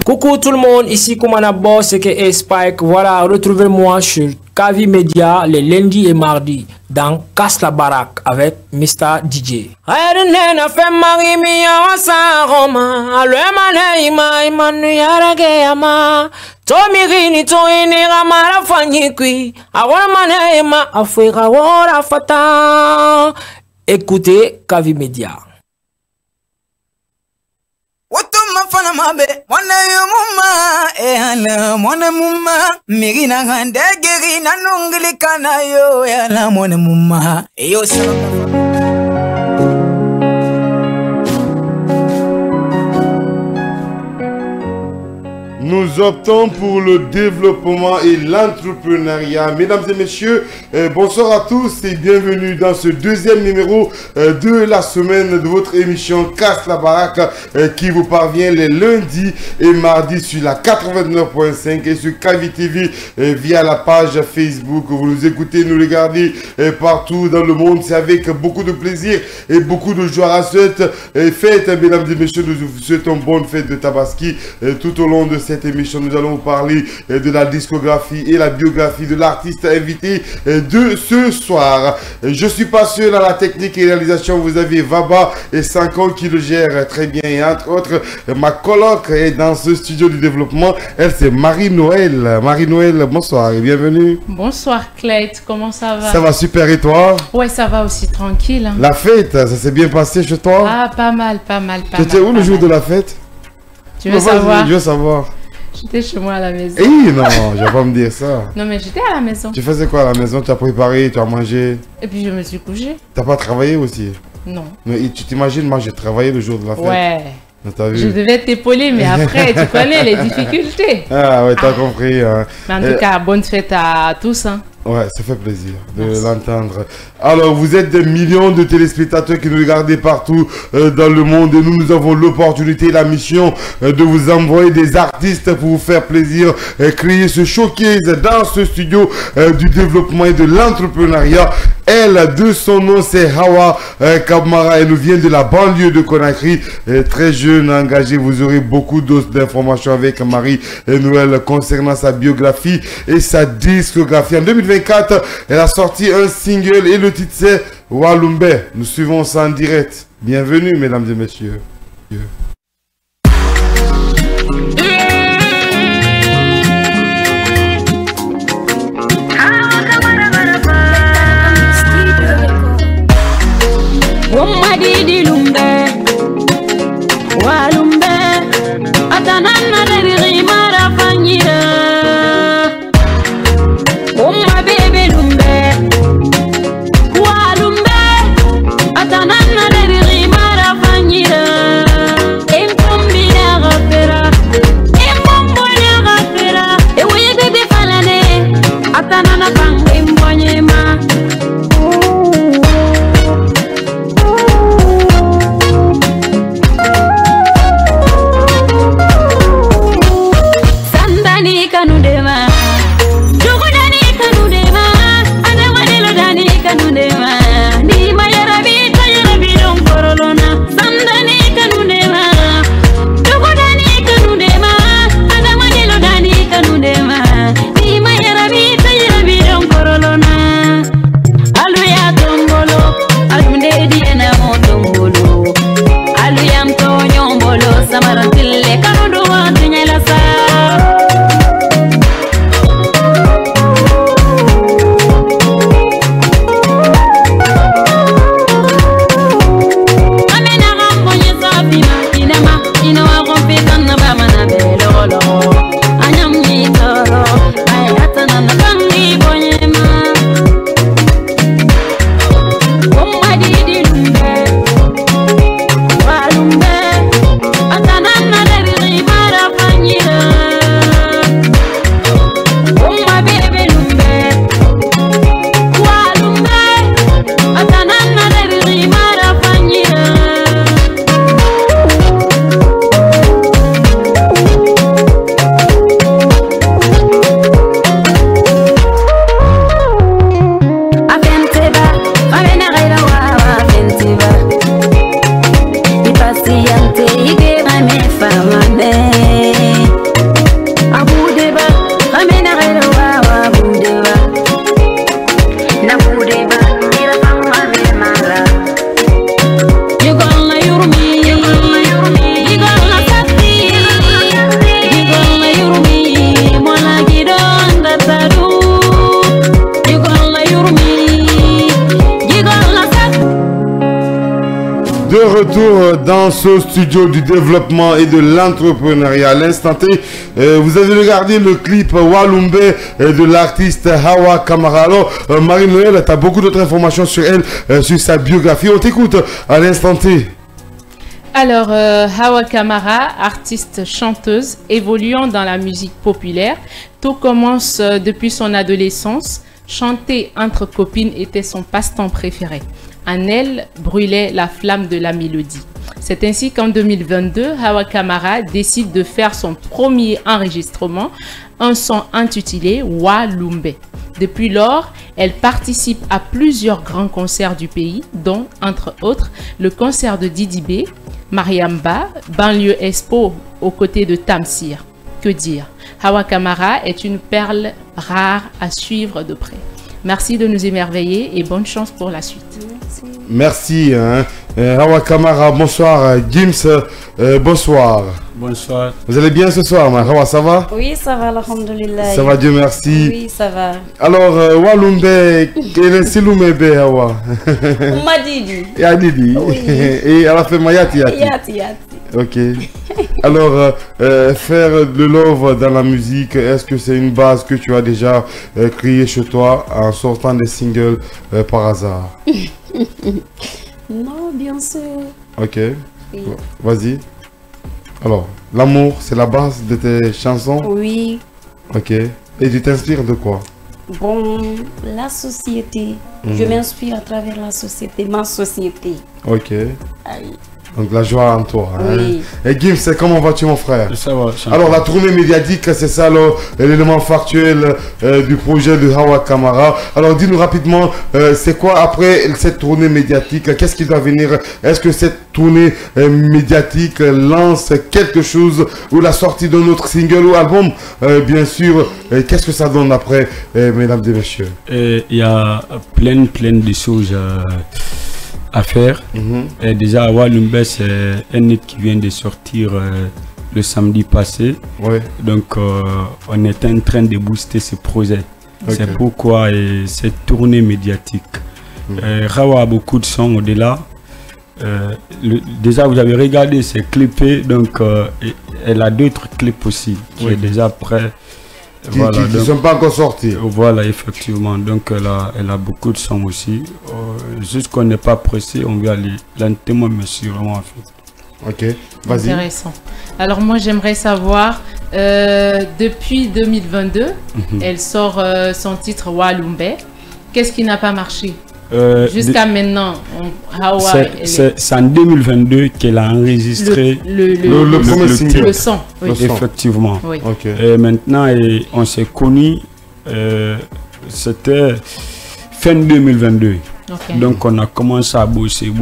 Coucou tout le monde, ici Koumana Boss et Spike. Voilà, retrouvez-moi sur Kavi Media les lundis et mardis dans Casse la Baraque avec Mr. DJ. Tomirini toini ramara fanyikwi awara manema afweka wora fata. Écoutez Kavi Media. Watuma fana mabe mwana yumuma ehala mwana mumma mirina ngande geri nanungli kana yo yala mwana mumma yo salama. Nous optons pour le développement et l'entrepreneuriat. Mesdames et messieurs, bonsoir à tous et bienvenue dans ce deuxième numéro de la semaine de votre émission Casse la Baraque qui vous parvient les lundis et mardis sur la 89.5 et sur Kavi TV via la page Facebook. Vous nous écoutez, nous regardez partout dans le monde. C'est avec beaucoup de plaisir et beaucoup de joie à cette fête. Mesdames et messieurs, nous vous souhaitons bonne fête de Tabaski tout au long de cette émission. Nous allons vous parler de la discographie et la biographie de l'artiste invité de ce soir. Je suis pas seul à la technique et réalisation. Vous avez Vaba et Sanko qui le gèrent très bien. Et entre autres, ma coloc est dans ce studio du développement. Elle, c'est Marie-Noël. Marie-Noël, bonsoir et bienvenue. Bonsoir Clayton, comment ça va? Ça va super et toi? Ouais, ça va aussi tranquille. Hein. La fête, ça s'est bien passé chez toi? Ah, pas mal. Tu étais où le jour de la fête? Tu veux savoir? Je veux savoir. J'étais chez moi à la maison. Eh non, je vais pas me dire ça. Non mais j'étais à la maison. Tu faisais quoi à la maison? Tu as préparé, tu as mangé? Et puis je me suis couché. T'as pas travaillé aussi? Non. Mais tu t'imagines, moi j'ai travaillé le jour de la fête. Ouais. Vu? Je devais t'épauler, mais après tu connais les difficultés. Ah ouais, t'as compris. Hein. Mais en tout cas, bonne fête à tous. Hein. Ouais, ça fait plaisir de l'entendre. Alors, vous êtes des millions de téléspectateurs qui nous regardent partout dans le monde et nous avons l'opportunité et la mission de vous envoyer des artistes pour vous faire plaisir et créer ce showcase dans ce studio du développement et de l'entrepreneuriat. Elle, de son nom, c'est Hawa Kamara. Elle nous vient de la banlieue de Conakry. Très jeune, engagée. Vous aurez beaucoup d'informations avec Marie-Noël concernant sa biographie et sa discographie. En 2024, elle a sorti un single et le titre c'est Walumbe. Nous suivons ça en direct. Bienvenue, mesdames et messieurs. De retour dans ce studio du développement et de l'entrepreneuriat. À l'instant T, vous avez regardé le clip Walumbe de l'artiste Hawa Kamara. Alors, Marie-Noël, tu as beaucoup d'autres informations sur elle, sur sa biographie. On t'écoute à l'instant T. Alors, Hawa Kamara, artiste chanteuse, évoluant dans la musique populaire. Tout commence depuis son adolescence. Chanter entre copines était son passe-temps préféré. En elle brûlait la flamme de la mélodie. C'est ainsi qu'en 2022, Hawa Kamara décide de faire son premier enregistrement, un son intitulé Walumbe. Depuis lors, elle participe à plusieurs grands concerts du pays, dont, entre autres, le concert de Didi B, Mariamba, Banlieue Expo aux côtés de Tamsir. Que dire? Hawa Kamara est une perle rare à suivre de près. Merci de nous émerveiller et bonne chance pour la suite. Merci. Hawa Kamara, bonsoir. Gims, bonsoir. Bonsoir. Vous allez bien ce soir, Hawa, ça va? Oui, ça va, alhamdoulilah. Ça va, Dieu merci. Oui, ça va. Alors, Walumbe, quel est Silumebe, Hawa? Madidi. Yadidi. Oui. Et à la fin, Yati. Yati. Ok. Alors, faire de l'œuvre dans la musique, est-ce que c'est une base que tu as déjà créée chez toi en sortant des singles par hasard? Non, bien sûr. Ok. Oui. Vas-y. Alors, l'amour, c'est la base de tes chansons? Oui. Ok. Et tu t'inspires de quoi? Bon, la société. Je m'inspire à travers la société, ma société. Ok. Aïe. Donc la joie en toi. Oui. Hein? Et Gims, comment vas-tu mon frère? Ça va. Alors la tournée médiatique, c'est ça l'élément factuel du projet de Hawa Kamara. Alors dis-nous rapidement, c'est quoi après cette tournée médiatique? Qu'est-ce qui doit venir? Est-ce que cette tournée médiatique lance quelque chose ou la sortie d'un autre single ou album? Bien sûr, qu'est-ce que ça donne après, mesdames et messieurs? Il y a plein de choses à faire. Et déjà, Walumbe, c'est un hit qui vient de sortir le samedi passé. Ouais. Donc, on est en train de booster ce projet. Okay. C'est pourquoi cette tournée médiatique. Hawa a beaucoup de sons au-delà. Déjà, vous avez regardé, c'est clippé. Donc, elle a d'autres clips aussi qui est déjà prêt. Qui Voilà, ne sont pas encore sortis. Voilà, effectivement. Donc, elle a beaucoup de sons aussi. Juste qu'on n'est pas pressé, on va aller lentement, mais sûrement en fait. Ok, vas-y. Intéressant. Alors, moi, j'aimerais savoir, depuis 2022, elle sort son titre Walumbe. Qu'est-ce qui n'a pas marché? Jusqu'à maintenant, c'est en 2022 qu'elle a enregistré le premier single. Le son. Oui. Effectivement. Oui. Ok. Et maintenant, on s'est connus, c'était fin 2022. Okay. Donc, on a commencé à bosser.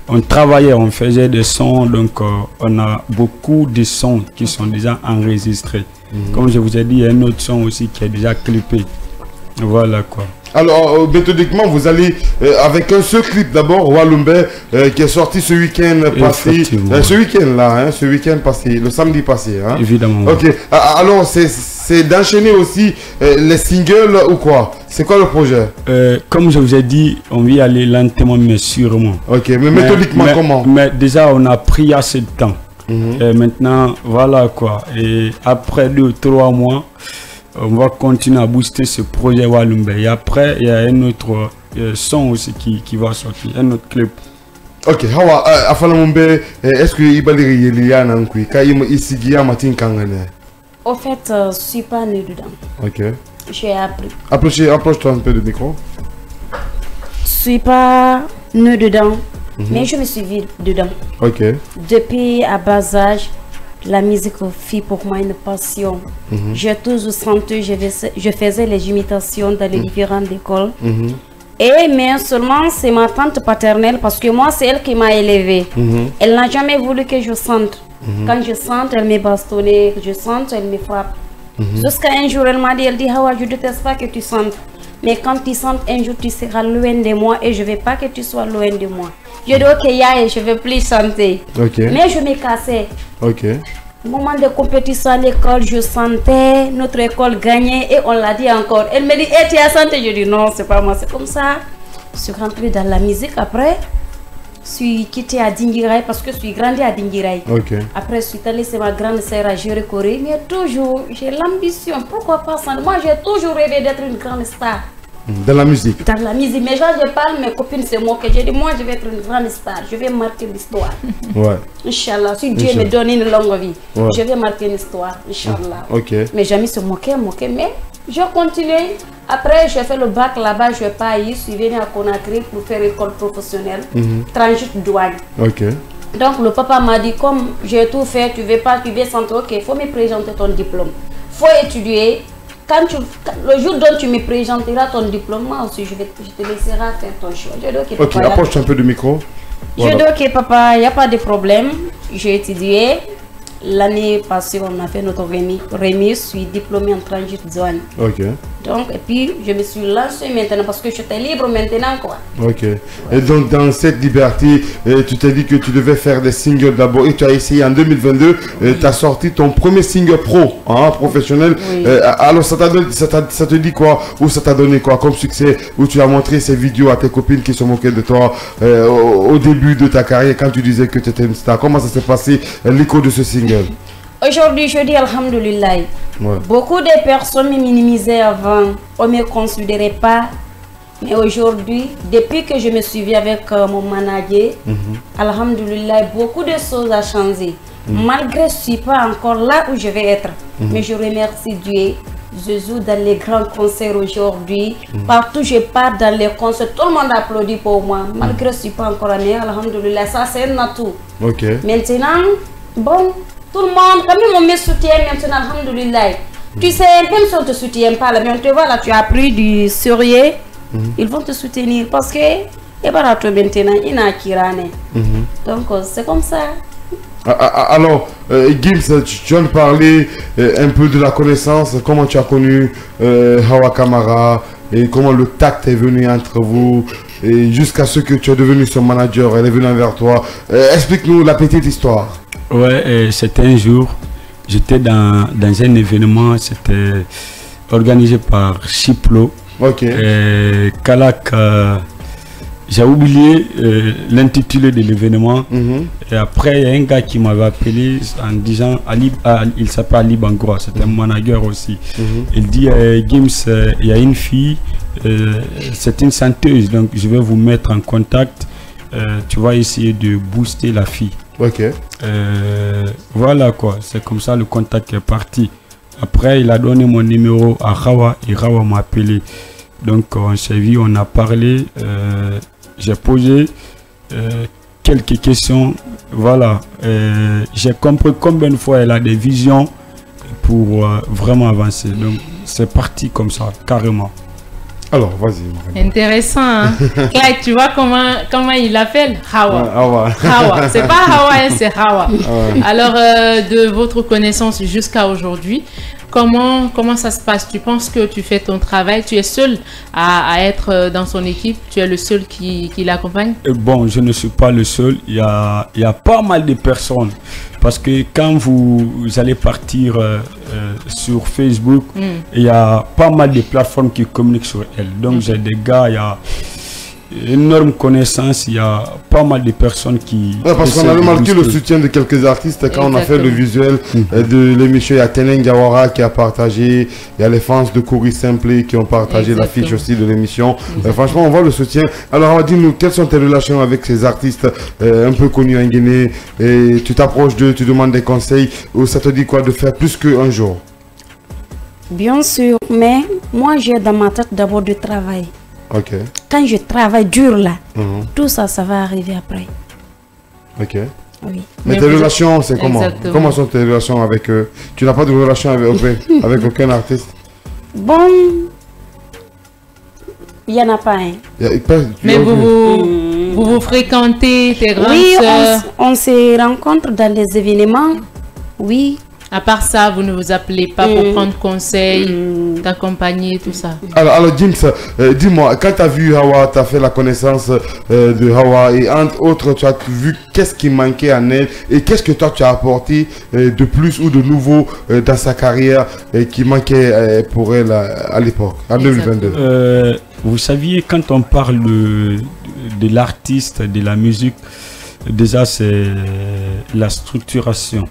On travaillait, on faisait des sons, donc on a beaucoup de sons qui sont déjà enregistrés. Comme je vous ai dit, il y a un autre son aussi qui est déjà clippé. Voilà quoi. Alors, méthodiquement, vous allez avec un seul clip d'abord, Walumbe, qui est sorti ce week-end passé. Ce week-end-là, hein, ce week-end passé, le samedi passé. Hein. Évidemment. Ok. Alors, c'est d'enchaîner aussi les singles ou quoi? C'est quoi le projet? Comme je vous ai dit, on va y aller lentement, mais sûrement. Ok, mais méthodiquement, comment? Mais déjà, on a pris assez de temps. Et maintenant, voilà quoi. Et après 2 ou 3 mois, on va continuer à booster ce projet Walumbe. Et après, il y a un autre son aussi qui va sortir, un autre clip. Ok, Hawa, Afalamumbe, est-ce que Ibaliri Eliana Nkui, Kaïm Isigia Matin Kangane? Au fait, je ne suis pas née dedans. Ok. J'ai appris. Approche-toi un peu du micro. Je ne suis pas née dedans, mais je me suis vue dedans. Ok. Depuis à bas âge, la musique fut pour moi une passion. J'ai toujours senti, je faisais les imitations dans les différentes écoles. Mais seulement c'est ma tante paternelle, parce que moi c'est elle qui m'a élevée. Elle n'a jamais voulu que je chante. Quand je chante, elle me bastonnait. Je chante, elle me frappe. Jusqu'à un jour, elle m'a dit, Hawa, je ne déteste pas que tu chantes. Mais quand tu chantes, un jour tu seras loin de moi et je ne veux pas que tu sois loin de moi. Je dis ok, je ne veux plus chanter. Mais je me cassais. Ok. Au moment de compétition à l'école, je sentais notre école gagner et on l'a dit encore. Elle me dit, tu as chanté? Je dis non, c'est pas moi, c'est comme ça. Je suis rentrée dans la musique après. suis quittée à Dinguiraï parce que je suis grandi à Dinguiraï. Après, je suis allée, c'est ma grande sœur à Jéré-Corée. Mais toujours, j'ai l'ambition. Pourquoi pas ça? Moi, j'ai toujours rêvé d'être une grande star. Dans la musique? Dans la musique. Mais quand je parle, mes copines se moquent. J'ai dit, moi, je vais être une grande star. Je vais marquer l'histoire. Inch'Allah. Si Dieu me donne une longue vie, je vais marquer une histoire. Inch'Allah. Mais j'ai mis se moquer. Mais je continue. Après, j'ai fait le bac là-bas. Je n'ai pas eu. Je suis venue à Conakry pour faire école professionnelle. Transit douane. Donc, le papa m'a dit, comme j'ai tout fait, tu veux sentir, ok, il faut me présenter ton diplôme. Il faut étudier. Le jour dont tu me présenteras ton diplôme, moi aussi, je te laisserai faire ton choix. Je dis, ok, papa, approche un peu du micro. Je dis, ok, papa, il n'y a pas de problème. J'ai étudié. L'année passée, on a fait notre remise. Je suis diplômée en transit douane. Donc, et puis, je me suis lancée maintenant parce que j'étais libre maintenant, quoi. Et donc, dans cette liberté, tu t'es dit que tu devais faire des singles d'abord et tu as essayé en 2022. Tu as sorti ton premier single pro, professionnel. Alors, ça te dit quoi? Ou ça t'a donné quoi comme succès? Où tu as montré ces vidéos à tes copines qui se moquaient de toi au début de ta carrière quand tu disais que tu étais une star? Comment ça s'est passé, l'écho de ce single? Aujourd'hui, je dis Alhamdulillah. Beaucoup de personnes me minimisaient avant, on ne me considérait pas. Mais aujourd'hui, depuis que je me suis vue avec mon manager, Alhamdulillah, beaucoup de choses ont changé. Malgré que je ne suis pas encore là où je vais être. Mais je remercie Dieu. Je joue dans les grands concerts aujourd'hui. Partout je pars dans les concerts, tout le monde applaudit pour moi. Malgré que je ne suis pas encore là, Alhamdulillah, ça c'est un atout. Maintenant, bon, tout le monde, quand même on me soutient maintenant, alhamdoulilah. Tu sais, même si on ne te soutient pas, là, mais on te voit là, tu as pris du sérieux, ils vont te soutenir parce que, et voilà, toi maintenant, il y a Kirane. Donc, c'est comme ça. Alors, Gims, tu viens de parler un peu de la connaissance, comment tu as connu Hawa Camara et comment le tact est venu entre vous et jusqu'à ce que tu es devenu son manager, elle est venue vers toi. Explique-nous la petite histoire. Ouais, c'était un jour, j'étais dans un événement, c'était organisé par Chiplo. Kalak, j'ai oublié l'intitulé de l'événement. Et après, il y a un gars qui m'avait appelé en disant, il s'appelle Ali Bangoua, c'était un manager aussi. Il dit, Gims, il y a une fille, c'est une chanteuse, donc je vais vous mettre en contact. Tu vas essayer de booster la fille. Voilà quoi, c'est comme ça le contact est parti. Après, il a donné mon numéro à Hawa et Hawa m'a appelé. Donc, on s'est vu, on a parlé. J'ai posé quelques questions. Voilà, j'ai compris combien de fois elle a des visions pour vraiment avancer. Donc, c'est parti comme ça, carrément. Alors, vas-y. Intéressant, hein? Là, tu vois comment il l'appelle? Hawa. Hawa. C'est pas Hawa, hein, c'est Hawa. Alors, de votre connaissance jusqu'à aujourd'hui, comment ça se passe? Tu penses que tu fais ton travail? Tu es seul à être dans son équipe? Tu es le seul qui l'accompagne? Bon, je ne suis pas le seul. Il y a pas mal de personnes. Parce que quand vous allez partir sur Facebook, il y a pas mal de plateformes qui communiquent sur elle. Donc j'ai des gars, il y a énorme connaissance, il y a pas mal de personnes qui... parce qu'on a remarqué le soutien de quelques artistes quand on a fait le visuel de l'émission. Il y a Teneng Diawara qui a partagé, il y a les fans de Kouri Simple qui ont partagé l'affiche aussi de l'émission. Franchement, on voit le soutien. Alors, dis-nous, quelles sont tes relations avec ces artistes un peu connus en Guinée? Et tu t'approches d'eux, tu demandes des conseils, ou ça te dit quoi de faire plus qu'un jour? Bien sûr, mais moi j'ai dans ma tête d'abord du travail. Quand je travaille dur là, tout ça, ça va arriver après. Oui. Mais tes relations, c'est comment? Comment sont tes relations avec eux? Tu n'as pas de relation avec aucun artiste? Bon, il n'y en a pas un. Mais vous fréquentez tes grandes sœurs? Oui, on se rencontre dans les événements. Oui. À part ça, vous ne vous appelez pas pour prendre conseil, t'accompagner, tout ça? Alors Gims, dis-moi, quand tu as vu Hawa, tu as fait la connaissance de Hawa et entre autres, tu as vu qu'est-ce qui manquait en elle et qu'est-ce que toi tu as apporté de plus ou de nouveau dans sa carrière qui manquait pour elle à l'époque, en 2022? vous saviez, quand on parle de l'artiste, de la musique, déjà c'est la structuration.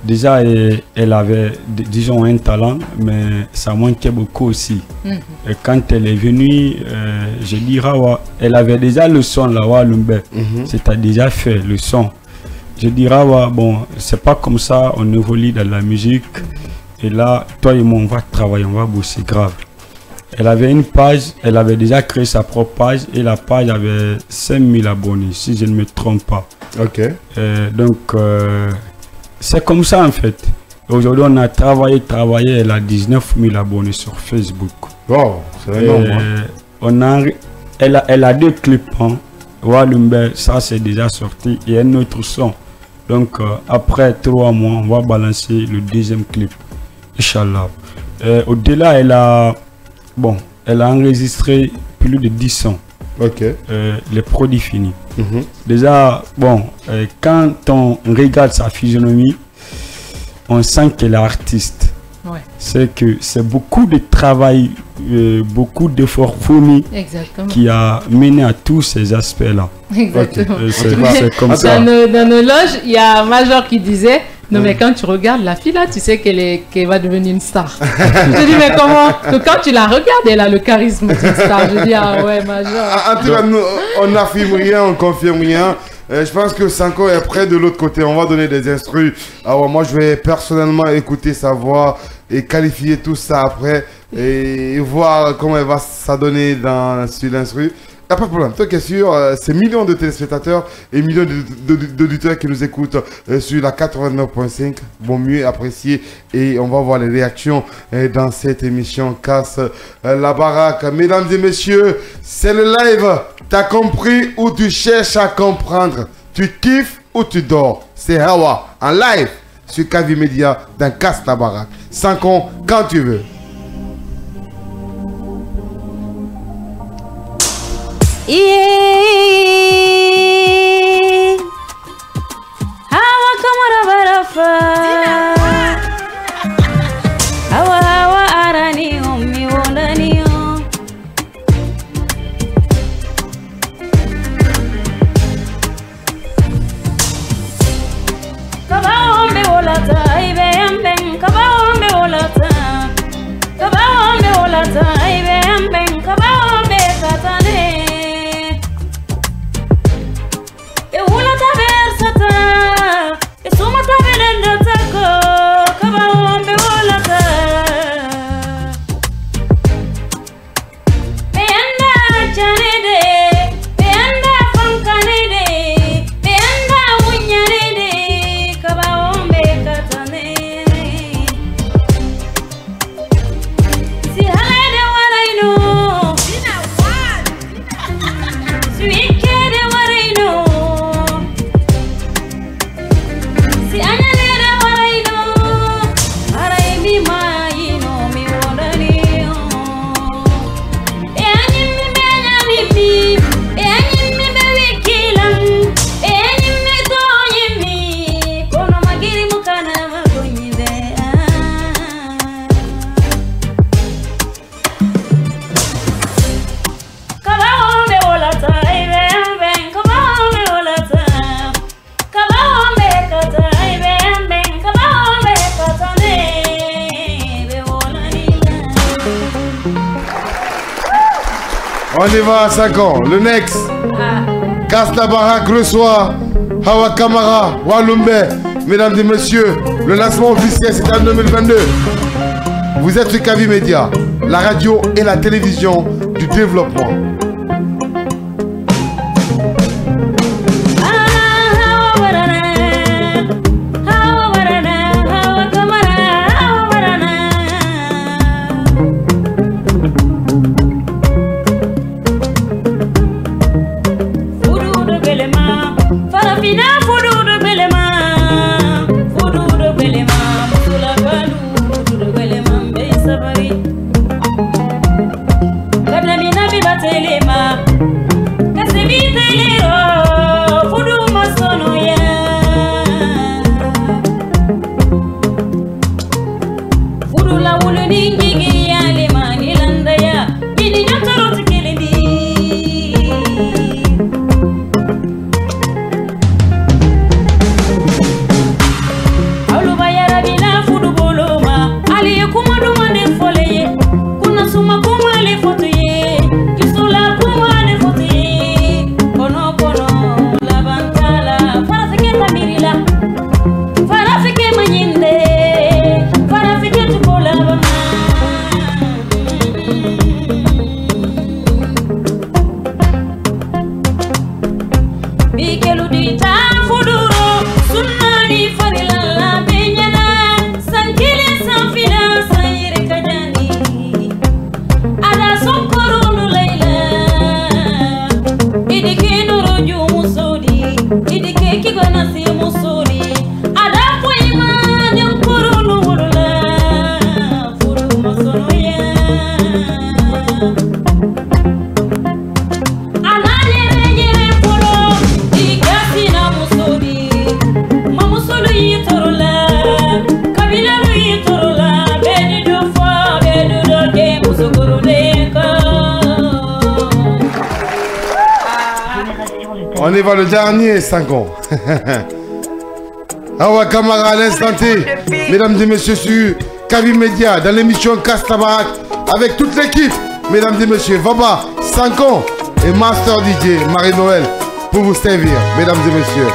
Déjà, elle avait, disons, un talent, mais ça manquait beaucoup aussi. Et quand elle est venue, je dirais, elle avait déjà le son là, Walumbe. C'était déjà fait, le son. Je dirais, bon, c'est pas comme ça, on évolue dans la musique. Et là, toi et moi, on va travailler, on va bosser grave. Elle avait une page, elle avait déjà créé sa propre page et la page avait 5000 abonnés, si je ne me trompe pas. Ok. Donc, c'est comme ça en fait. Aujourd'hui, on a travaillé, elle a 19 000 abonnés sur Facebook. Wow, c'est énorme. Elle a 2 clips. Hein. Walumbe, ça c'est déjà sorti. Et un autre son. Donc, après 3 mois, on va balancer le deuxième clip. Inch'Allah. Au-delà, elle a enregistré plus de 10 sons. Ok. Les produits finis. Déjà, bon, quand on regarde sa physionomie, on sent qu'elle est artiste. Ouais. C'est que c'est beaucoup de travail, beaucoup d'efforts fournis qui a mené à tous ces aspects-là. Exactement. C'est comme ça. Dans nos loges, il y a Major qui disait non mais quand tu regardes la fille là, tu sais qu'elle va devenir une star. Je dis mais comment? Donc, quand tu la regardes, elle a le charisme d'une star. Je dis ah ouais Major. En tout cas, on n'affirme rien, on confirme rien. Je pense que Sanko est prêt de l'autre côté. On va donner des instrus. Alors moi, je vais personnellement écouter sa voix et qualifier tout ça après et voir comment elle va s'adonner sur l'instru. Pas de problème. Toi qui es sûr, c'est millions de téléspectateurs et millions d'auditeurs qui nous écoutent sur la 89.5 vont mieux apprécier et on va voir les réactions dans cette émission Casse la baraque. Mesdames et messieurs, c'est le live. T'as compris ou tu cherches à comprendre? Tu kiffes ou tu dors? C'est Hawa en live sur Kavi Media dans Casse la baraque. Sans con, quand tu veux. Hawa kamara barafa hawa arani ummi wonani kabaombe wolata ibe amben kabaombe wolata ibe amben kabaombe katane On y va à 5 ans. Le next. Casse la baraque reçoit Hawa Kamara, Walumbe. Mesdames et messieurs, le lancement officiel c'est en 2022. Vous êtes sur Kavi Media, la radio et la télévision du développement. Fudula wulu ni ngigi ya limani landaya. Bini nyontoro eludita fuduro sunani farilala benyana sankile sanfina sayire kajani ada sonkoro leila idike nuru jumusodi idike kigona si musodi ada poima nyankoro lula furu masonoya On y va, le dernier, 5 ans. Hawa Kamara à l'instant T, mesdames et messieurs, sur Kavi Media, dans l'émission Casse la Baraque, avec toute l'équipe, mesdames et messieurs, Vaba, 5 ans, et Master DJ, Marie-Noël, pour vous servir, mesdames et messieurs.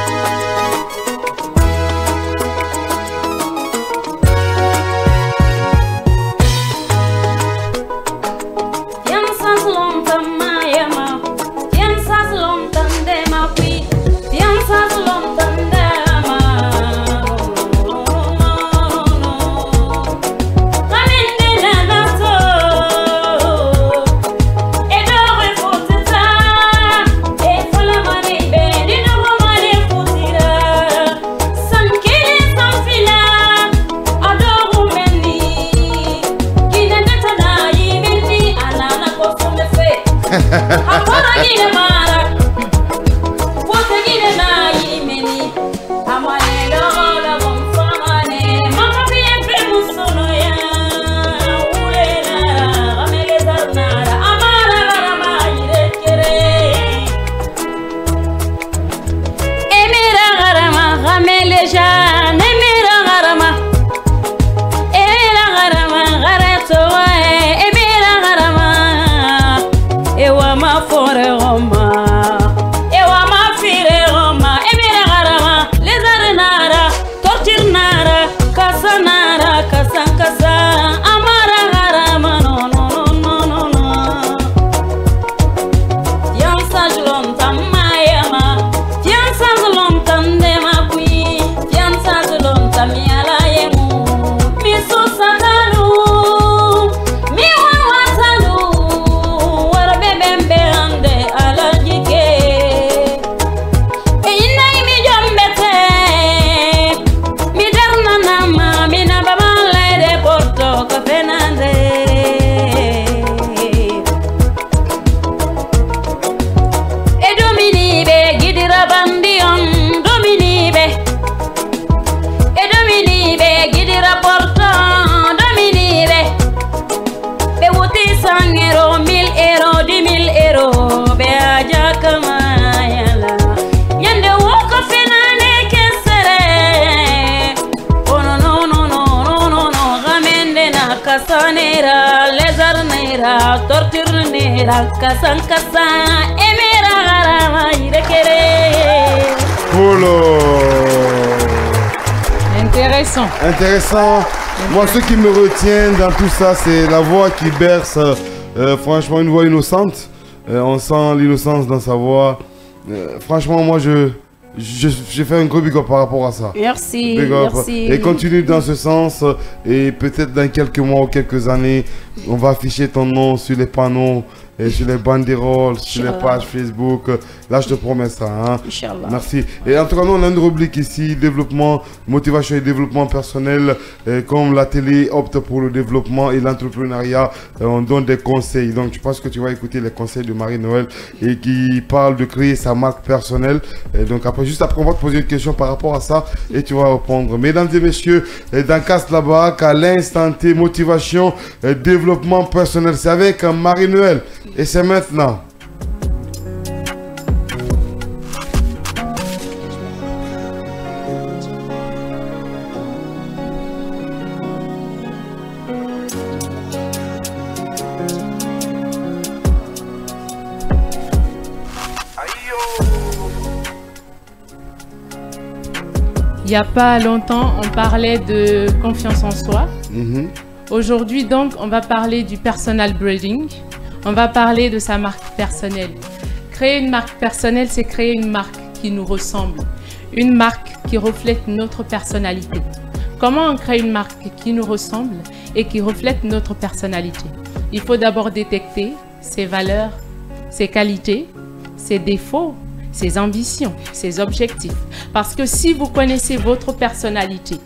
Intéressant. Intéressant. Moi, ce qui me retient dans tout ça, c'est la voix qui berce. Franchement, une voix innocente. On sent l'innocence dans sa voix. Franchement, moi, je fais un gros big up par rapport à ça. Merci, merci. Et continue dans ce sens. Et peut-être dans quelques mois ou quelques années, on va afficher ton nom sur les panneaux, et sur les banderoles, sur les pages Facebook. Là, je te promets ça. Hein. Merci. Et en tout cas, nous, on a une rubrique ici, développement, motivation et développement personnel. Comme la télé opte pour le développement et l'entrepreneuriat, on donne des conseils. Donc, je pense que tu vas écouter les conseils de Marie-Noël et qui parle de créer sa marque personnelle. Et donc, après, juste après, on va te poser une question par rapport à ça et tu vas répondre. Mesdames et messieurs, dans Casse la Baraque, à l'instant T, motivation, développement personnel. C'est avec Marie-Noël. Et c'est maintenant. Il n'y a pas longtemps, on parlait de confiance en soi. Aujourd'hui, donc, on va parler du personal branding. On va parler de sa marque personnelle. Créer une marque personnelle, c'est créer une marque qui nous ressemble, une marque qui reflète notre personnalité. Comment on crée une marque qui nous ressemble et qui reflète notre personnalité? Il faut d'abord détecter ses valeurs, ses qualités, ses défauts, ses ambitions, ses objectifs. Parce que si vous connaissez votre personnalité,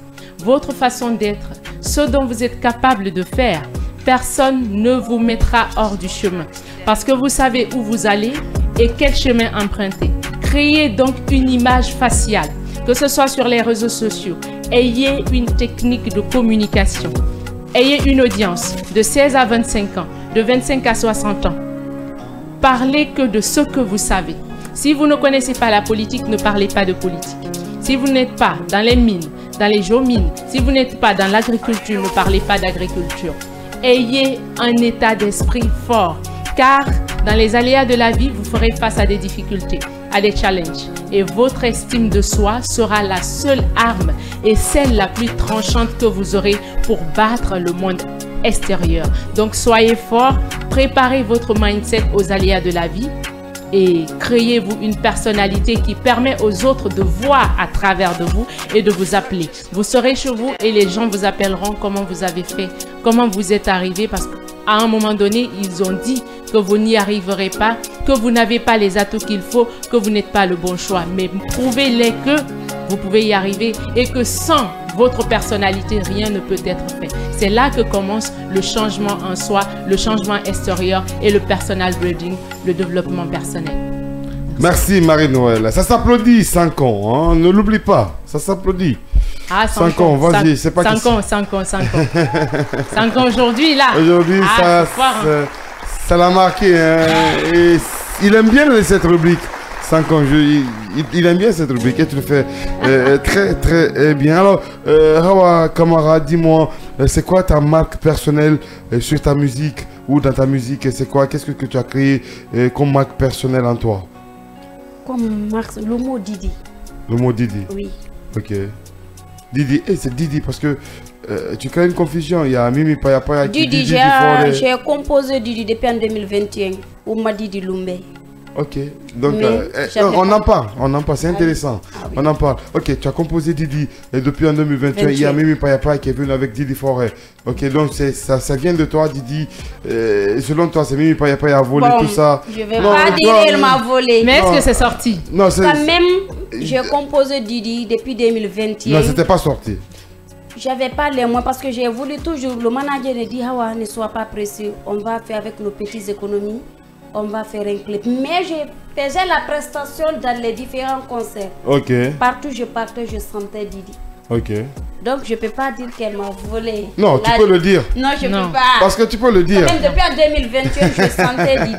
votre façon d'être, ce dont vous êtes capable de faire, personne ne vous mettra hors du chemin. Parce que vous savez où vous allez et quel chemin emprunter. Créez donc une image faciale, que ce soit sur les réseaux sociaux. Ayez une technique de communication. Ayez une audience de 16 à 25 ans, de 25 à 60 ans. Parlez que de ce que vous savez. Si vous ne connaissez pas la politique, ne parlez pas de politique. Si vous n'êtes pas dans les mines, dans les géomines, si vous n'êtes pas dans l'agriculture, ne parlez pas d'agriculture. Ayez un état d'esprit fort, car dans les aléas de la vie, vous ferez face à des difficultés, à des challenges. Et votre estime de soi sera la seule arme et celle la plus tranchante que vous aurez pour battre le monde extérieur. Donc soyez fort, préparez votre mindset aux aléas de la vie et créez-vous une personnalité qui permet aux autres de voir à travers de vous et de vous appeler. Vous serez chez vous et les gens vous appelleront comment vous avez fait, comment vous êtes arrivé, parce qu'à un moment donné, ils ont dit que vous n'y arriverez pas, que vous n'avez pas les atouts qu'il faut, que vous n'êtes pas le bon choix. Mais prouvez-les que vous pouvez y arriver et que sans votre personnalité, rien ne peut être fait. C'est là que commence le changement en soi, le changement extérieur et le personal branding, le développement personnel. Merci Marie-Noël. Ça s'applaudit 5 ans, hein? Ne l'oublie pas, ça s'applaudit. Ah, 5 ans, vas-y, c'est pas 5 ans, 5 ans, 5 ans. 5 ans aujourd'hui, là. Aujourd'hui, ça l'a marqué. Hein? Et il aime bien cette rubrique. 5 ans, il aime bien cette rubrique et tu le fais très très bien. Alors, Hawa Kamara, dis-moi, c'est quoi ta marque personnelle sur ta musique ou dans ta musique? C'est quoi? Qu'est-ce que tu as créé comme marque personnelle en toi? Comme marque, le mot Didi. Le mot Didi? Oui. Ok. Didi, c'est Didi parce que tu crées une confusion. Il y a Mimi Payapaya qui dit Didi. J'ai composé Didi depuis en 2021. Ou m'a Didi Lumbe. Ok, donc on en parle, c'est intéressant, on en parle. Ok, tu as composé Didi et depuis en 2021, il y a Mimi Payapa qui est venu avec Didi Forêt. Ok, donc ça vient de toi Didi, selon toi c'est Mimi Payapa qui a volé tout ça. Je vais pas dire qu'elle m'a volé. Mais est-ce que c'est sorti? Non, c'est... Quand même, j'ai composé Didi depuis 2021. Non, c'était pas sorti. J'avais pas les moyens parce que j'ai voulu toujours, le manager me dit, Hawa, ne sois pas pressé, on va faire avec nos petites économies. On va faire un clip. Mais je faisais la prestation dans les différents concerts. Ok. Partout je partais, je sentais Didi. Ok. Donc je peux pas dire qu'elle m'a volé. Non, là, tu peux le dire. Non, je peux pas. Parce que tu peux le dire. Même depuis en 2021, je sentais Didi.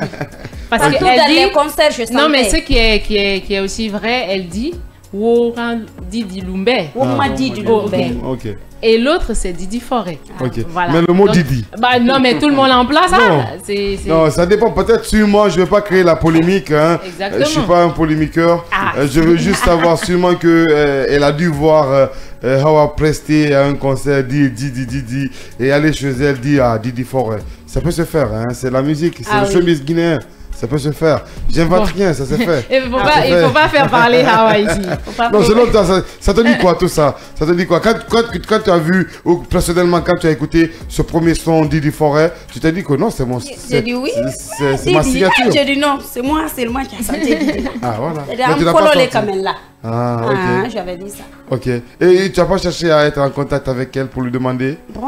Parce Partout qu'elle dans dit... les concerts, je sentais. Non, mais ce qui est aussi vrai, elle dit Woran Didi Lumbe. Woran Didi Lumbe. Ok. Et l'autre, c'est Didi Forêt. Ok. Voilà. Mais le mot Didi. Bah non, mais tout le monde en place. Non. Hein. Non, ça dépend. Peut-être sûrement, je ne vais pas créer la polémique. Hein. Exactement. Je ne suis pas un polémiqueur. Je veux juste savoir sûrement qu'elle a dû voir Hawa prester à un concert, Didi, et aller chez elle, dire Didi Forêt. Ça peut se faire. Hein. C'est la musique, c'est le showbiz guinéen. Ça peut se faire. J'invente rien, ça se fait. Il ne faut pas faire parler Hawa ici. Non, selon toi, ça te dit quoi tout ça? Ça te dit quoi? Quand tu as vu, ou personnellement, quand tu as écouté ce premier son Didi Forêt, tu t'es dit que non, c'est mon... J'ai dit oui. C'est ma signature. J'ai dit non, c'est moi seulement qui a senti Didi. Ah, voilà. C'est un polo les camels là. Ah, ok. J'avais dit ça. Ok. Et tu n'as pas cherché à être en contact avec elle pour lui demander? Bon,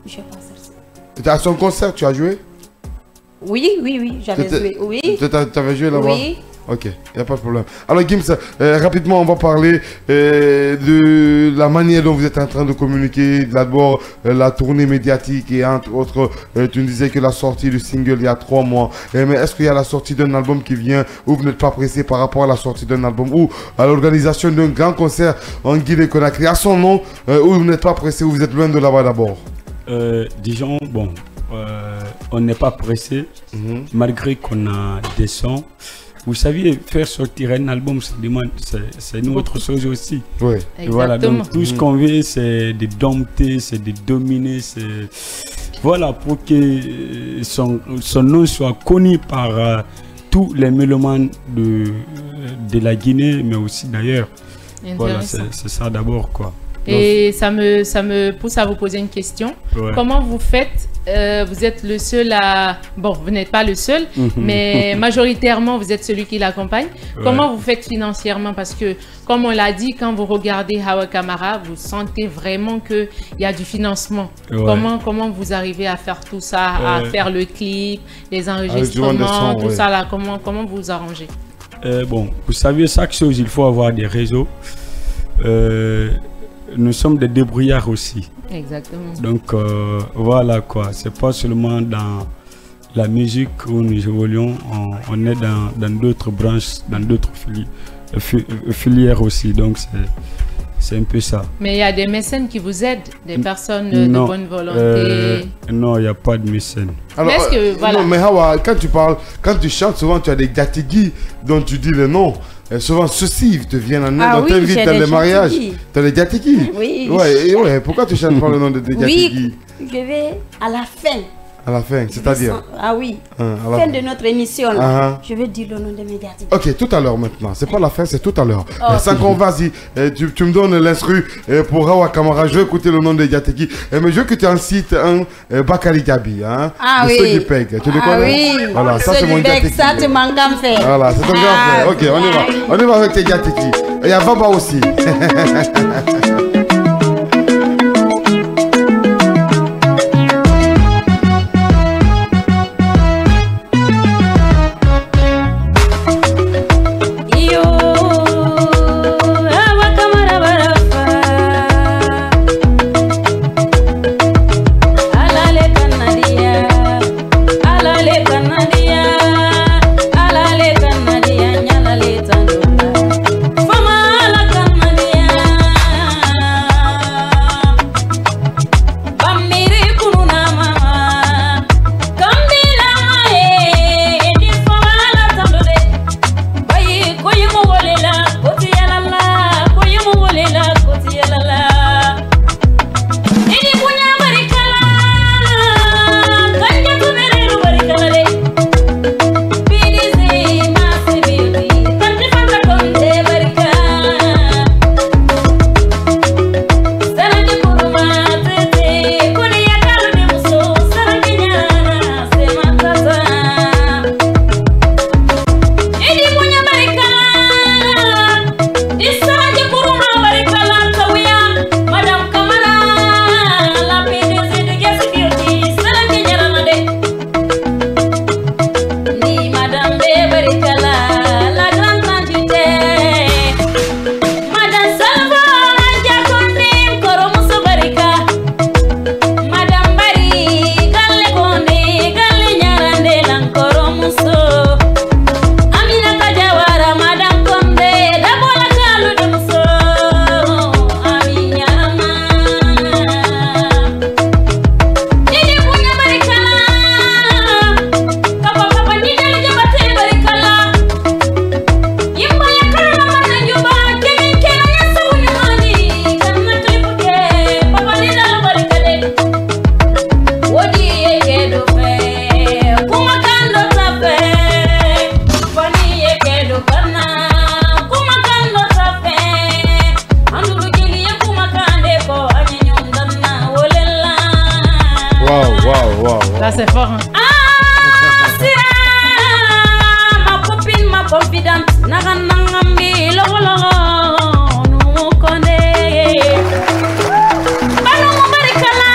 je n'ai pas cherché. À son concert, tu as joué? Oui, j'avais joué. Oui. Tu avais joué là-bas? Oui. Ok, il n'y a pas de problème. Alors Gims, rapidement, on va parler de la manière dont vous êtes en train de communiquer. D'abord, la tournée médiatique et entre autres, tu nous disais que la sortie du single il y a 3 mois. Mais est-ce qu'il y a la sortie d'un album qui vient ou vous n'êtes pas pressé par rapport à la sortie d'un album ou à l'organisation d'un grand concert en Guinée-Conakry à son nom ou vous n'êtes pas pressé ou vous êtes loin de là-bas d'abord? Disons, bon, on n'est pas pressé malgré qu'on a des sons. Vous saviez, faire sortir un album, c'est une autre chose aussi. Oui. Et voilà, donc tout ce qu'on veut, c'est de dompter, c'est de dominer, c'est... Voilà, pour que son nom soit connu par tous les mélomanes de la Guinée, mais aussi d'ailleurs. Voilà, c'est ça d'abord, quoi. Et ça me pousse à vous poser une question. Ouais. Comment vous faites vous êtes le seul à... Bon, vous n'êtes pas le seul, mais majoritairement, vous êtes celui qui l'accompagne. Ouais. Comment vous faites financièrement? Parce que, comme on l'a dit, quand vous regardez Hawa Camara, vous sentez vraiment qu'il y a du financement. Ouais. Comment vous arrivez à faire tout ça, à faire le clip, les enregistrements, tout ça là? Comment vous vous arrangez? Bon, vous savez, chaque chose, il faut avoir des réseaux. Nous sommes des débrouillards aussi. Exactement. Donc voilà quoi, c'est pas seulement dans la musique où nous évoluons, on est dans d'autres branches, dans d'autres filières aussi. Donc c'est un peu ça. Mais il y a des mécènes qui vous aident, des personnes de bonne volonté. Non, il n'y a pas de mécènes. Alors, voilà. Non, mais Hawa, quand tu chantes, souvent tu as des gatigui dont tu dis le nom. Souvent, ceux-ci te viennent en aide, on t'invite dans les mariages. Tu as des gatigui? Oui. Ouais, pourquoi tu chantes pas le nom de tes gatigui? Oui, je vais à la fin. À la fin, c'est-à-dire? Ah oui, fin de notre émission, là, je vais dire le nom de mes gatigui. Ok, tout à l'heure maintenant. C'est pas la fin, c'est tout à l'heure. Sans qu'on vas-y, tu me donnes l'instru pour Hawa Camara. Je vais écouter le nom de Gatigui. Mais je veux que tu en cites un Bakari Gabi. Hein, ah oui. Ceux du PEG. Tu le connais? Oui. Voilà, ça c'est mon Gatigui. Ça, tu m'en fait. Voilà, c'est ton grand frère. Ok, on y va. On y va avec tes Gatigui. Et il y a Baba aussi. Ça c'est fort. Hein? Ma copine, ma confidente, naganangambi, logo, nous connaît. Allons, barikala,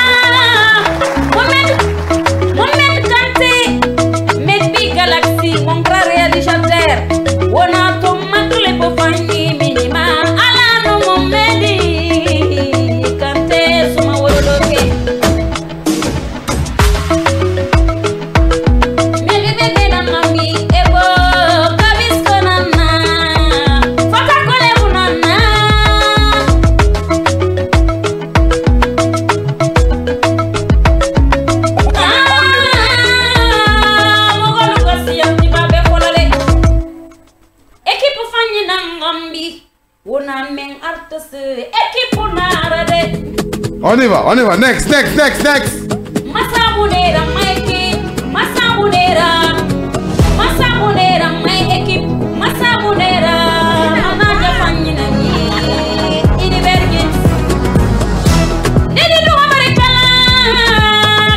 Mohamed Kanté, Medbi Galaxy, mon grand réalisateur. On a ton macle pour fanny minima. Alano Mohamedi Kanté, suma woloke. On y va, next. Masabunera, Mikey, Masabunera, Munera, my equipe, Massa Munera, Manaja Fanyina, Inibergin. Nidi do Americala,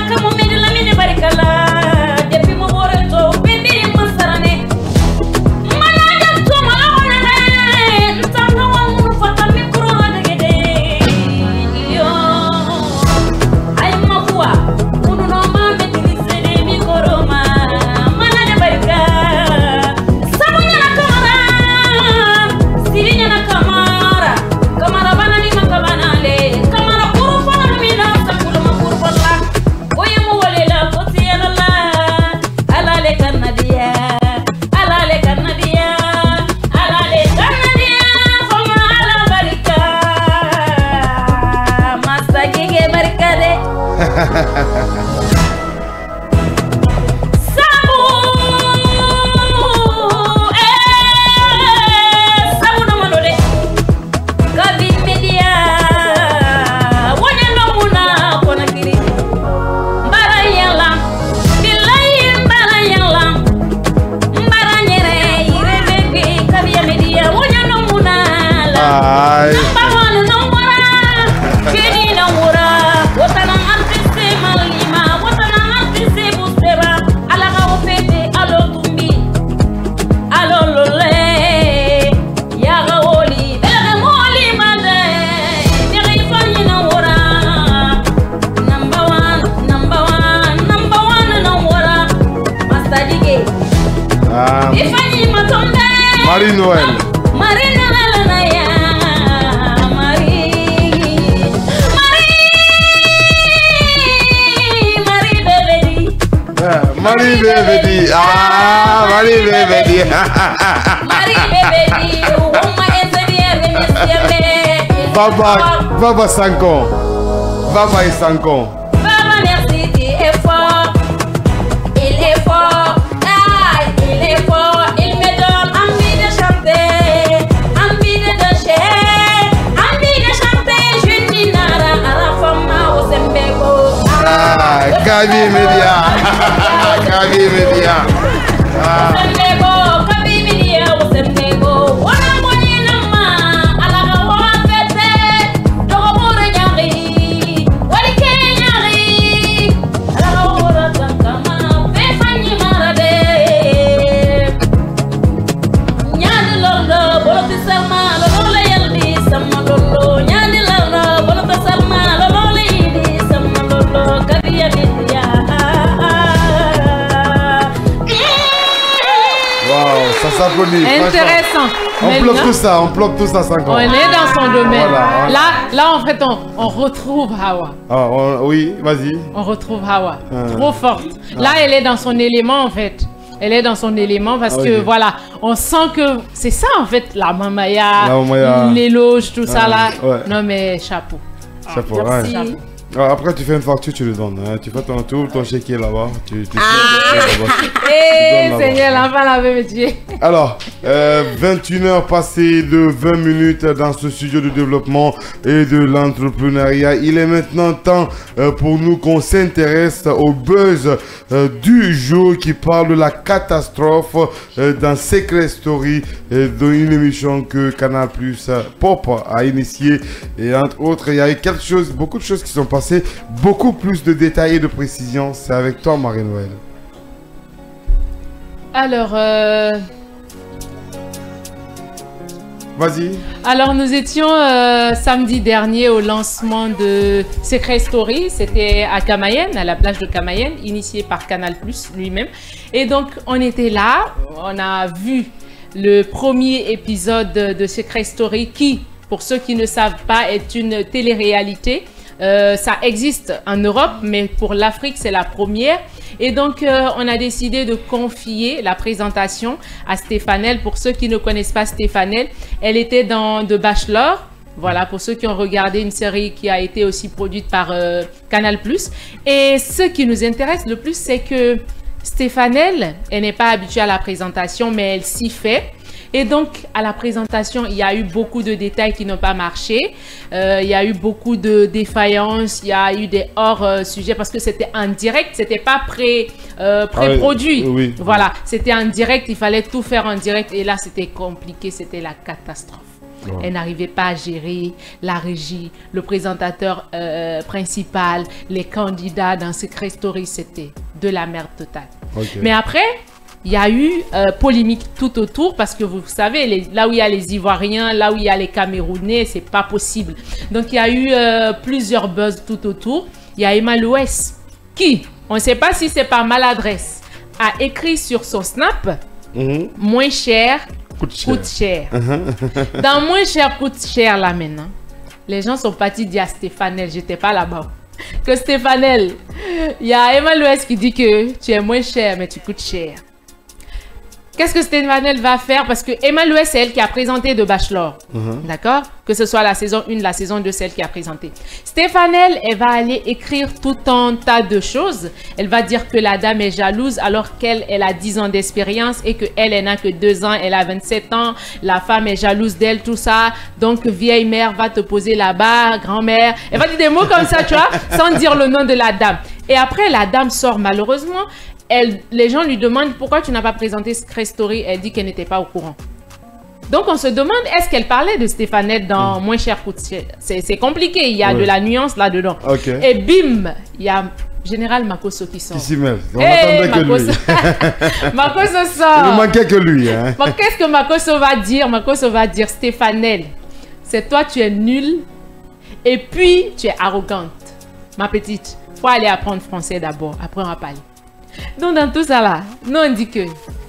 Kamu Medila Mini Baricala, Depi Moboreto, Baby Masarane, Manaja Tomana, Tanga Wamu Fata Mikro Gede. Yo, I'm Mafua, Uno Mame Tilisene Mikoroma, Manaja Barica, Samunya Nakamara, Sirinya Nakamara, Kamara Banani Makabanale, Kamara Kurufana Mina, Sakula Kurufala, Oyemu Walela, Kotiala, Alale Kanadia, Alale Kanadia, Alale Kanadia, Fama Ala Barica, Masta Gige Baricade. Sabu, Sabu no manole. Kavi media, wanya no muna kona kiri. Mbara yala, bilai mbara yala. Mbara nyere irebebe kavi media, wanya no muna la. Aïe. Number one no mura, kini no mura. Wotana antise malima, wotana antise bustera. Alaga ofete alo tumbi, alo lole. Yaga woli, belaga moli mande. Belaga ifanyi no mura. Number one no mura. Master Dige, Ah, ifanyi matombe. Marie Noël. Marie Noël na ya, Marie Bebedi. Marie Bébédi. Ah, Marie Bébédi. Marie Bebedi, uma engineer mesieme. Baba Sankon. Baba et Sankon. Baba merci, tu es fort. Il est fort. Ah, il est fort. Il me donne envie de chanter, envie de danser, envie de chanter. Je dis nara à la femme au Sembeko. Ah, Kavi Media. Kavi Media. Ah, Sembeko, Kavi Media au Sembeko. Wana mwenye nama, alaga wa fete. Dogo bore nyari, wali ke nyari. Alaga wora tankama, fefanyi marade. Nyandi lolo, boloti salma, lolo le yaldi sama lolo. Nyandi lolo, boloti salma, lolo le yaldi sama lolo. Kavi Media. wow, ça s'applaudit. Intéressant. On bloque tout ça, on bloque tout ça 5 ans. On est dans son domaine. Voilà. Là, en fait, on retrouve Hawa. Ah, oui, vas-y. On retrouve Hawa. Trop forte. Là, elle est dans son élément, en fait. Elle est dans son élément parce que, ok. voilà, on sent que c'est ça, en fait, la mamaya, La mamaya. l'éloge, tout ça, là. ouais. Non, mais chapeau. Chapeau, Merci. ouais. Ah, après, tu fais une facture, tu le donnes. Hein. Tu fais ton tour, ton chéquier là-bas. Tu Eh, là-bas. Seigneur, l'enfant l'avait métier. Alors, 21h passées de 20 minutes dans ce studio de développement et de l'entrepreneuriat. Il est maintenant temps pour nous qu'on s'intéresse au buzz du jour qui parle de la catastrophe dans Secret Story, dans une émission que Canal Plus Pop a initiée. Et entre autres, il y a eu quelque chose, beaucoup de choses qui sont passées. Beaucoup plus de détails et de précisions. C'est avec toi, Marie-Noël. Alors, Vas-y. Alors nous étions samedi dernier au lancement de Secret Story, c'était à Camayen, à la plage de Camayen, initié par Canal Plus lui-même. Et donc on était là, on a vu le premier épisode de Secret Story qui, pour ceux qui ne savent pas, est une télé-réalité. Ça existe en Europe, mais pour l'Afrique, c'est la première. Et donc, on a décidé de confier la présentation à Stéphanel. Pour ceux qui ne connaissent pas Stéphanel, elle était dans The Bachelor. Voilà, pour ceux qui ont regardé une série qui a été aussi produite par Canal+. Et ce qui nous intéresse le plus, c'est que Stéphanel, elle n'est pas habituée à la présentation, mais elle s'y fait. Et donc, à la présentation, il y a eu beaucoup de détails qui n'ont pas marché. Il y a eu beaucoup de défaillances. Il y a eu des hors-sujets parce que c'était en direct. C'était pas pré-produit. Oui. Voilà, c'était en direct. Il fallait tout faire en direct. Et là, c'était compliqué. C'était la catastrophe. Ouais. Elle n'arrivait pas à gérer la régie, le présentateur principal, les candidats dans Secret Story. C'était de la merde totale. Okay. Mais après, il y a eu polémique tout autour parce que vous savez, là où il y a les Ivoiriens, là où il y a les Camerounais, c'est pas possible. Donc il y a eu plusieurs buzz tout autour. Il y a Emma Louès qui, on ne sait pas si c'est par maladresse, a écrit sur son Snap moins cher coûte cher. Dans moins cher coûte cher là maintenant, les gens sont partis dire à Stéphane, j'étais pas là-bas. Que Stéphane, il y a Emma Louès qui dit que tu es moins cher mais tu coûtes cher. Qu'est-ce que Stéphane va faire? Parce que Emma Louès, c'est elle qui a présenté The Bachelor. D'accord? Que ce soit la saison 1, la saison 2, celle qui a présenté. Stéphane, elle va aller écrire tout un tas de choses. Elle va dire que la dame est jalouse alors qu'elle a 10 ans d'expérience et qu'elle n'a que 2 ans, elle a 27 ans. La femme est jalouse d'elle, tout ça. Donc, vieille mère va te poser là-bas, grand-mère. Elle va dire des mots comme ça, tu vois, sans dire le nom de la dame. Et après, la dame sort malheureusement. Les gens lui demandent pourquoi tu n'as pas présenté Secret Story. Elle dit qu'elle n'était pas au courant. Donc on se demande, est-ce qu'elle parlait de Stéphane dans Moins cher coûte cher? C'est compliqué, il y a de la nuance là-dedans. Okay. Et bim, il y a Général Makosso qui sort. Qui s'y mêle. On attendait que lui. Makosso sort. Il ne manquait que lui. Hein. Qu'est-ce que Makosso va dire? Makosso va dire, Stéphane, c'est toi, tu es nulle et puis tu es arrogante. Ma petite, il faut aller apprendre français d'abord, après on va parler. Donc dans tout ça là, nous on dit que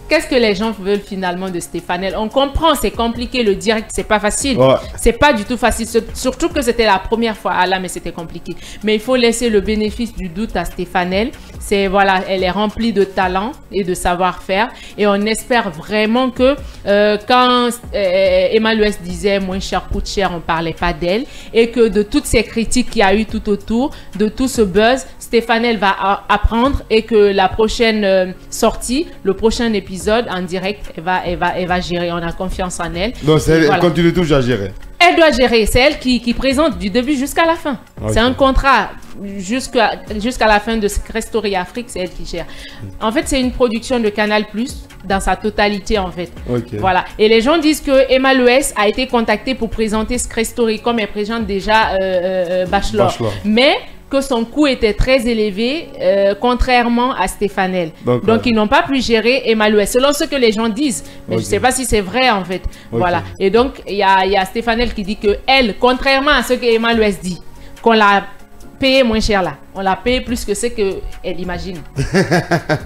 qu'est-ce que les gens veulent finalement de Stéphane? On comprend, c'est compliqué, le direct c'est pas facile, c'est pas du tout facile, surtout que c'était la première fois à là, mais c'était compliqué. Mais il faut laisser le bénéfice du doute à Stéphane. C'est voilà, elle est remplie de talent et de savoir-faire et on espère vraiment que quand Emma Louès disait moins cher coûte cher, on parlait pas d'elle et que de toutes ces critiques qu'il y a eu tout autour, de tout ce buzz, Stéphane va apprendre et que la prochaine sortie, le prochain épisode en direct, elle va gérer. On a confiance en elle. Donc elle continue toujours à gérer. Elle doit gérer. C'est elle qui présente du début jusqu'à la fin. Okay. C'est un contrat jusqu'à la fin de Secret Story Afrique. C'est elle qui gère. En fait, c'est une production de Canal+ dans sa totalité en fait. Okay. Voilà. Et les gens disent que Emma Louès a été contactée pour présenter Secret Story comme elle présente déjà Bachelor. Mais que son coût était très élevé, contrairement à Stéphane. Donc ils n'ont pas pu gérer Emma Louès, selon ce que les gens disent. Mais je ne sais pas si c'est vrai en fait. Voilà. Et donc, il y a Stéphane qui dit que elle, contrairement à ce que Emma Louès dit, qu'on l'a payé moins cher là. On l'a payé plus que ce qu'elle imagine. Tu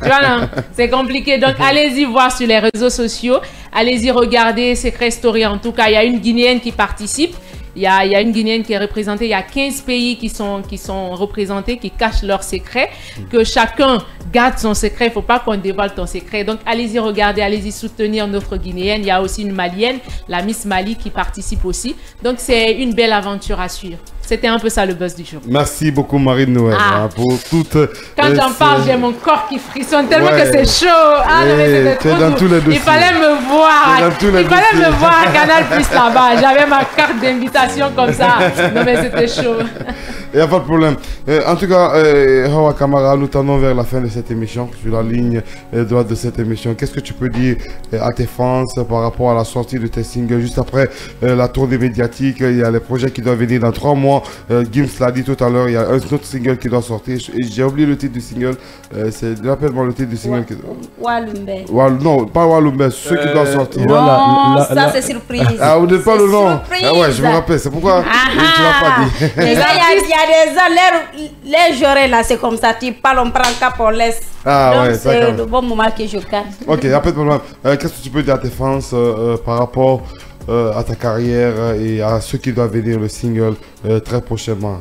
vois, non? C'est compliqué. Donc, allez-y voir sur les réseaux sociaux. Allez-y regarder Secret Story. En tout cas, il y a une Guinéenne qui participe. Il y a une Guinéenne qui est représentée. Il y a 15 pays qui sont représentés, qui cachent leurs secrets. Que chacun garde son secret. Il ne faut pas qu'on dévoile ton secret. Donc, allez-y regarder, allez-y soutenir notre Guinéenne. Il y a aussi une Malienne, la Miss Mali, qui participe aussi. Donc, c'est une belle aventure à suivre. C'était un peu ça le buzz du jour. Merci beaucoup Marie-Noël pour toute... Quand j'en parle, j'ai mon corps qui frissonne tellement que c'est chaud. Ah non, mais c'était trop doux. Il fallait me voir. Il fallait me voir à Canal+ là-bas. J'avais ma carte d'invitation comme ça. Non mais c'était chaud. Il n'y a pas de problème. En tout cas, Hawa Camara, nous tendons vers la fin de cette émission. Sur la ligne droite de cette émission, qu'est-ce que tu peux dire à tes fans par rapport à la sortie de tes singles? Juste après la tournée médiatique, il y a les projets qui doivent venir dans 3 mois. Gims l'a dit tout à l'heure, il y a un autre single qui doit sortir. J'ai oublié le titre du single. Rappelle-moi le titre du single. Walumbe. Non, pas Walumbe, ceux qui doivent sortir. Non, ça c'est surprise. Ah, vous n'êtes pas le nom. Ah ouais, je me rappelle, c'est pourquoi tu l'as pas dit. Il y a des gens, les journées là, c'est comme ça, tu parles, on prend un cap, on laisse. Ah donc ouais, c'est le bon moment que je garde. Ok, il n'y a pas de problème. Qu'est-ce que tu peux dire à tes fans par rapport à ta carrière et à ceux qui doivent venir le single très prochainement,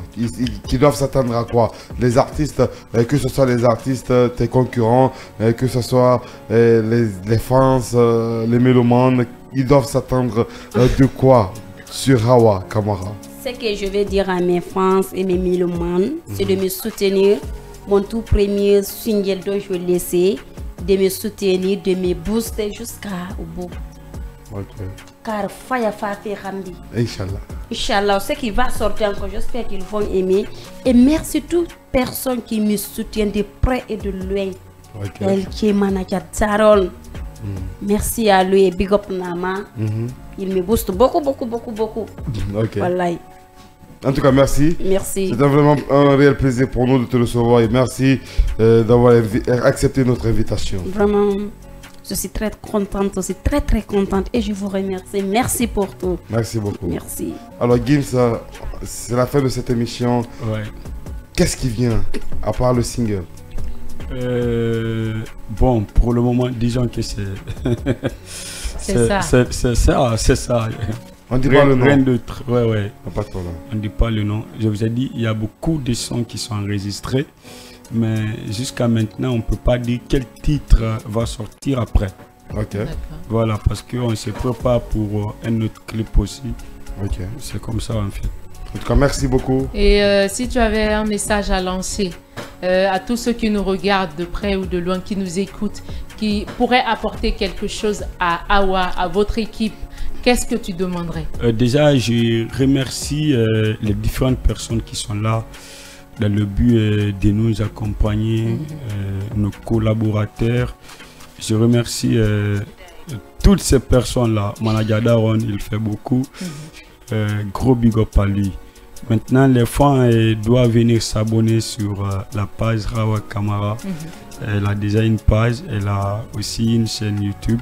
qui doivent s'attendre à quoi? Les artistes, que ce soit les artistes, tes concurrents, que ce soit les fans, les mélomanes, ils doivent s'attendre de quoi sur Hawa Camara? Ce que je vais dire à mes fans et mes mélomanes, c'est de me soutenir. Mon tout premier single dont je vais laisser, de me soutenir, de me booster jusqu'au bout. Car Faya Fafi Hamdi. Inch'Allah. Inch'Allah, ce qui va sortir encore, j'espère qu'ils vont aimer. Et merci à toutes les personnes qui me soutiennent de près et de loin. Elle qui est manager Tarol. Merci à lui et Big Up Nama. Il me booste beaucoup. Voilà. En tout cas, merci. Merci. C'est vraiment un réel plaisir pour nous de te recevoir et merci d'avoir accepté notre invitation. Vraiment, je suis très contente aussi, très contente et je vous remercie. Merci pour tout. Merci beaucoup. Merci. Alors Gims, c'est la fin de cette émission. Ouais. Qu'est-ce qui vient à part le single? Bon, pour le moment, disons que c'est... c'est ça. On dit pas le nom. Rien d'autre. Ouais. Pas de problème. On dit pas le nom. Je vous ai dit, il y a beaucoup de sons qui sont enregistrés, mais jusqu'à maintenant, on peut pas dire quel titre va sortir après. Ok. Voilà, parce qu'on se prépare pour un autre clip aussi. Ok. C'est comme ça en fait. En tout cas, merci beaucoup. Et si tu avais un message à lancer à tous ceux qui nous regardent de près ou de loin, qui nous écoutent, qui pourraient apporter quelque chose à Awa, à votre équipe, qu'est-ce que tu demanderais? Déjà, je remercie les différentes personnes qui sont là dans le but de nous accompagner, nos collaborateurs. Je remercie toutes ces personnes-là. Managadaron, il fait beaucoup. Gros big up à lui. Maintenant, les fans doivent venir s'abonner sur la page Hawa Camara. Elle a déjà une page, elle a aussi une chaîne YouTube.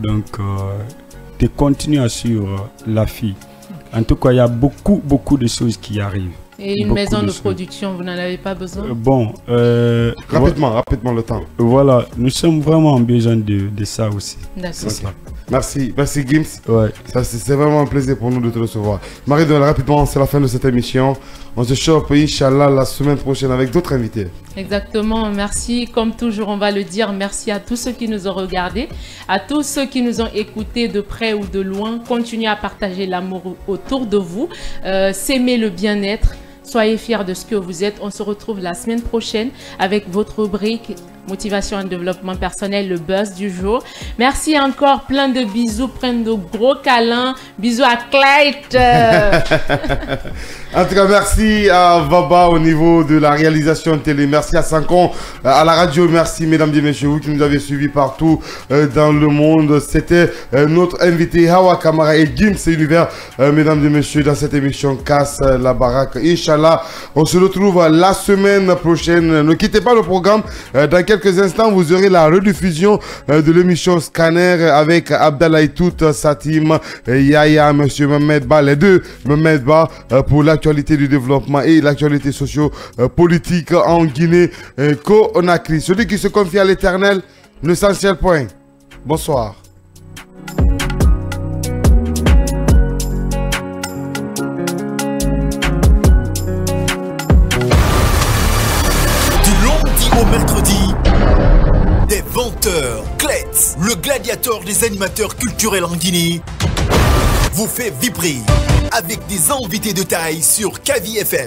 Donc, de continuer à suivre la fille. En tout cas, il y a beaucoup de choses qui arrivent. Et une maison de production, vous n'en avez pas besoin? Bon, rapidement le temps. Voilà, nous sommes vraiment en besoin de ça aussi. D'accord. Merci Gims. Ouais. C'est vraiment un plaisir pour nous de te recevoir. Marie-Noël, rapidement, c'est la fin de cette émission. On se chope, Inch'Allah, la semaine prochaine avec d'autres invités. Exactement, merci. Comme toujours, on va le dire, merci à tous ceux qui nous ont regardés, à tous ceux qui nous ont écoutés de près ou de loin. Continuez à partager l'amour autour de vous, s'aimer le bien-être. Soyez fiers de ce que vous êtes. On se retrouve la semaine prochaine avec votre rubrique Motivation et développement personnel, le buzz du jour. Merci encore, plein de bisous, plein de gros câlins. Bisous à Clyde. En tout cas, merci à Vaba au niveau de la réalisation télé. Merci à Sankon à la radio. Merci mesdames et messieurs, vous qui nous avez suivis partout dans le monde. C'était notre invité Hawa Camara et Gims Univers, mesdames et messieurs, dans cette émission Casse la baraque. Inch'Allah, on se retrouve la semaine prochaine. Ne quittez pas le programme. Dans quelques instants, vous aurez la rediffusion de l'émission Scanner avec Abdallah Itout, Satim, Yaya, monsieur Mohamed Ba, les deux Mohamed Ba, pour l'actualité du développement et l'actualité socio-politique en Guinée-Conakry. Celui qui se confie à l'éternel ne s'enchaîne point. Bonsoir. Au mercredi, des venteurs, Klets, le gladiateur des animateurs culturels en Guinée, vous fait vibrer avec des invités de taille sur Kavi FM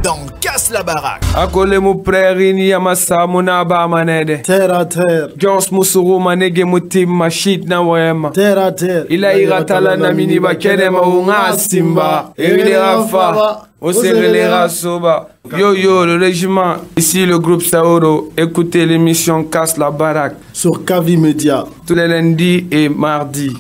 dans Casse la baraque. Akole mu prerini yamasa munaba manede. Terre à terre. Jones musuru manege mutim mashit na wema. Terre à terre. Ila iratala na mini bakene maunga simba. Evile rafa. Oserelera soba. Yo, le régiment. Ici le groupe Saoro. Écoutez l'émission Casse la baraque. Sur Kavi Media. Tous les lundis et mardis.